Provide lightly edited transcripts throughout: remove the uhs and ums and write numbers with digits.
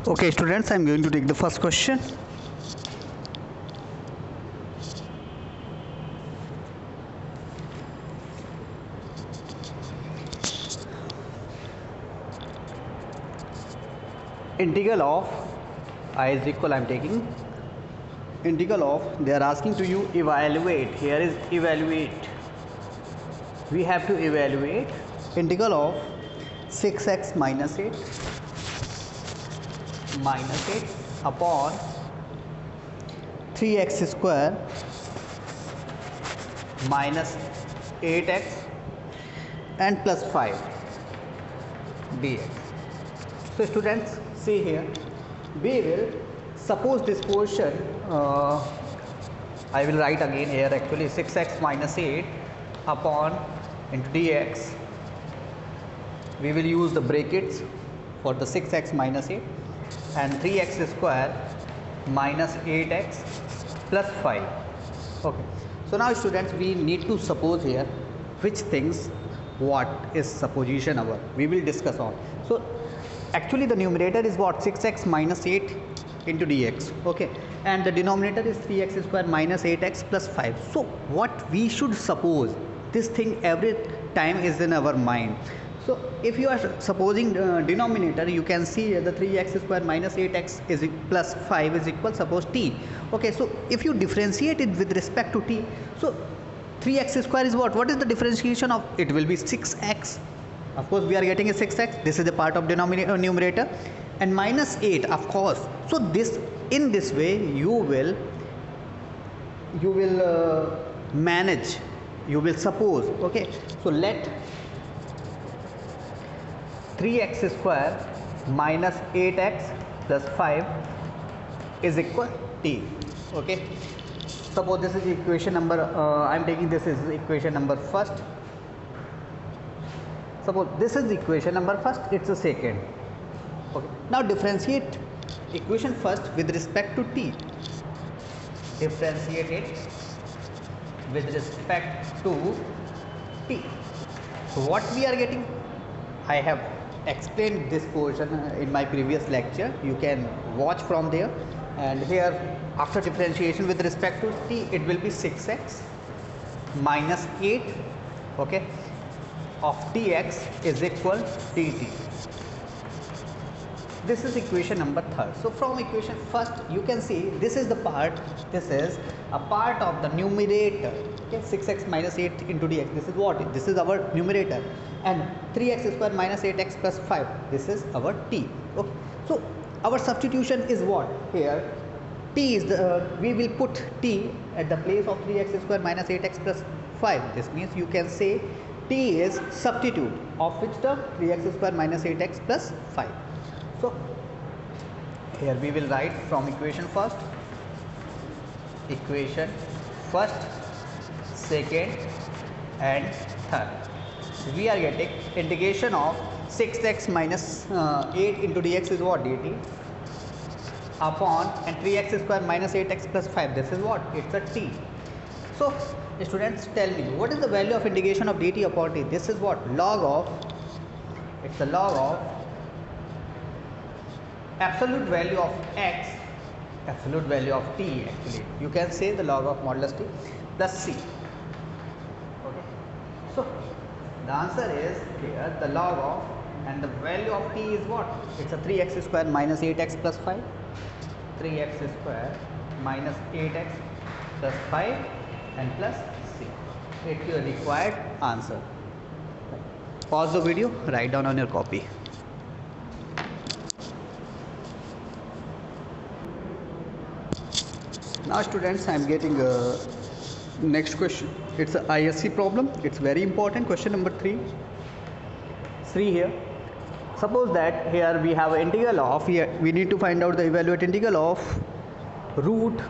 Okay, students, I'm going to take the first question. Integral of I is equal, I'm taking integral of, they are asking to you evaluate. Here is evaluate. We have to evaluate integral of 6x minus 8 upon 3x square minus 8x and plus 5 dx. So students, see here, we will suppose this portion, I will write again here, actually 6x minus 8 upon into dx. We will use the brackets for the 6x minus 8 and 3x square minus 8x plus 5. Okay, so now students, we need to suppose here which things, what is supposition our, we will discuss on. So actually the numerator is what, 6x minus 8 into dx, okay, and the denominator is 3x square minus 8x plus 5. So what we should suppose, this thing every time is in our mind. So if you are supposing denominator, you can see the 3x square minus 8x is plus 5 is equal, suppose t. Okay, so if you differentiate it with respect to t, so 3x square is what is the differentiation of it? Will be 6x. Of course we are getting a 6x, this is the part of denominator, numerator, and minus 8, of course. So this, in this way you will manage, you will suppose. Okay, so let 3x square minus 8x plus 5 is equal t. Okay, suppose this is equation number, I am taking this is equation number first. Suppose this is equation number first, it's a second. Okay, now differentiate equation first with respect to t. Differentiate it with respect to t. So what we are getting, I have explained this portion in my previous lecture, you can watch from there. And here after differentiation with respect to t, it will be 6x minus 8, okay, of dx is equal dt. This is equation number third. So from equation first, you can see this is the part, this is a part of the numerator. Okay, 6x minus 8 into dx, this is what, this is our numerator, and 3x square minus 8x plus 5, this is our t. Okay, so our substitution is what here, t is the, we will put t at the place of 3x square minus 8x plus 5. This means you can say t is substitute of which term, 3x square minus 8x plus 5. So here we will write from equation first, second and third. We are getting integration of 6x minus 8 into dx is what, dt, upon and 3x square minus 8x plus 5, this is what, it's a t. So students, tell me what is the value of integration of dt upon t? This is what, log of, it's a log of absolute value of x, absolute value of t, actually you can say the log of modulus t plus c. Okay, so the answer is here the log of, and the value of t is what, it's a 3x square minus 8x plus 5, 3x square minus 8x plus 5 and plus c. It's your required answer. Pause the video, write down on your copy. Now students, I am getting next question. It's a ISC problem. It's very important. Question number 3. Here. Suppose that here we have an integral of, here we need to find out the evaluate integral of root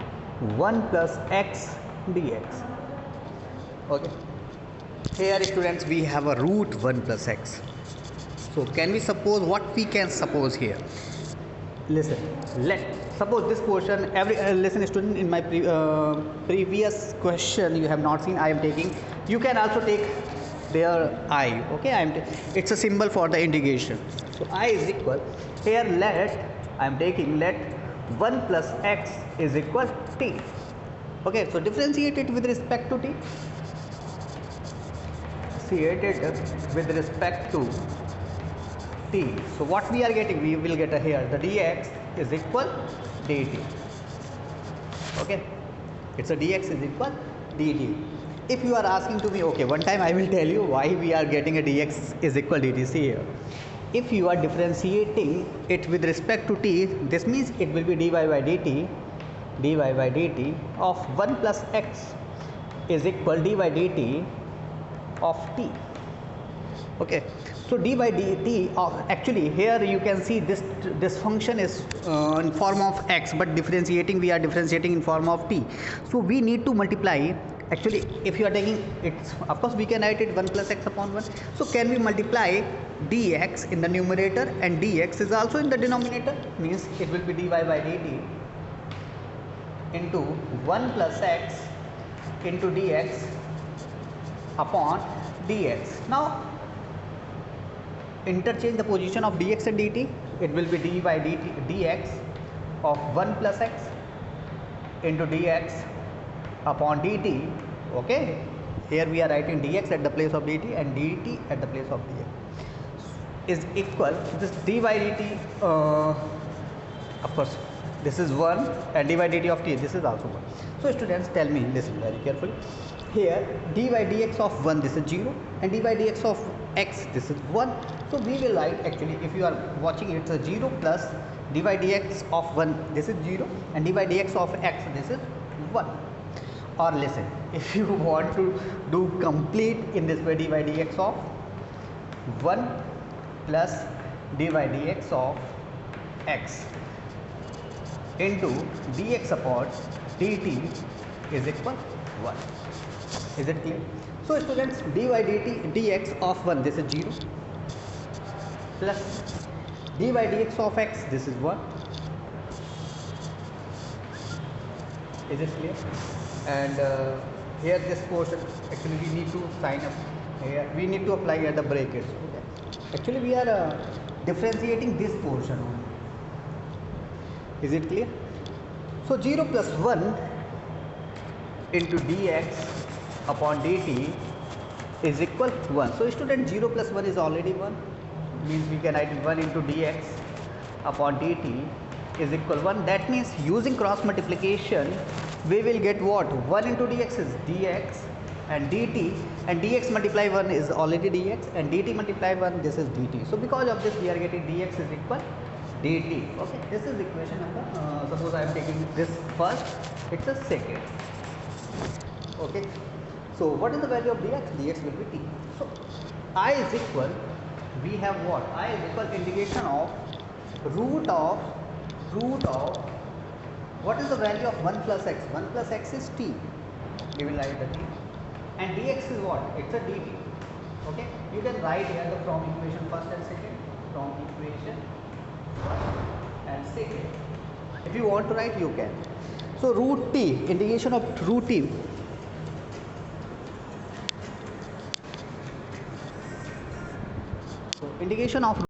1 plus x dx. Okay. Here students, we have a root 1 plus x. So can we suppose, what we can suppose here? Listen, let suppose this portion, every listen student, in my previous question you have not seen, I am taking, you can also take their I. Okay, it's a symbol for the integration. So I is equal, here let I am taking let 1 plus x is equal t. Okay, so differentiate it with respect to t. Differentiate with respect to t. So what we are getting, we will get here the dx is equal dt. Okay, it's a dx is equal dt. If you are asking to me, okay, one time I will tell you why we are getting a dx is equal dt. See here, if you are differentiating it with respect to t, this means it will be dy by dt of 1 plus x is equal dy dt of t. Okay, so d by dt of, actually here you can see this function is in form of x, but differentiating, we are differentiating in form of t. So we need to multiply. Actually, if you are taking it, of course we can write it 1 plus x upon 1. So can we multiply dx in the numerator and dx is also in the denominator? Means it will be dy by dt into 1 plus x into dx upon dx. Now interchange the position of dx and dt. It will be d by dt dx of 1 plus x into dx upon dt. Okay, here we are writing dx at the place of dt and dt at the place of dx is equal this d by dt, of course this is 1, and d by dt of t, this is also 1. So students, tell me, listen very carefully. Here d by dx of 1, this is 0, and d by dx of x, this is 1. So we will write, actually if you are watching, it's a 0 plus d by dx of 1, this is 0, and d by dx of x, this is 1. Or listen, if you want to do complete in this way, d by dx of 1 plus d by dx of x into dx upon dt is equal 1. Is it clear? So students, d by dt dx of 1, this is 0, plus d by dx of x, this is 1. Is it clear? And here this portion, actually we need to sign up here, we need to apply here the brackets. Okay, actually we are differentiating this portion only. Is it clear? So 0 plus 1 into dx upon dt is equal to 1. So student, 0 plus 1 is already 1, means we can write 1 into dx upon dt is equal 1. That means using cross multiplication we will get what? 1 into dx is dx and dt, and dx multiply 1 is already dx, and dt multiply 1, this is dt. So because of this we are getting dx is equal dt. Okay, this is equation number, suppose I am taking this first, it's a second. Okay, so what is the value of dx? Dx will be t. So I is equal, we have what? I is equal integration of root of what is the value of 1 plus x? 1 plus x is t, we will write the t, and dx is what? It's a dt. Okay, you can write here the from equation first and second, from equation first and second. If you want to write, you can. So root t, integration of root t, so integration of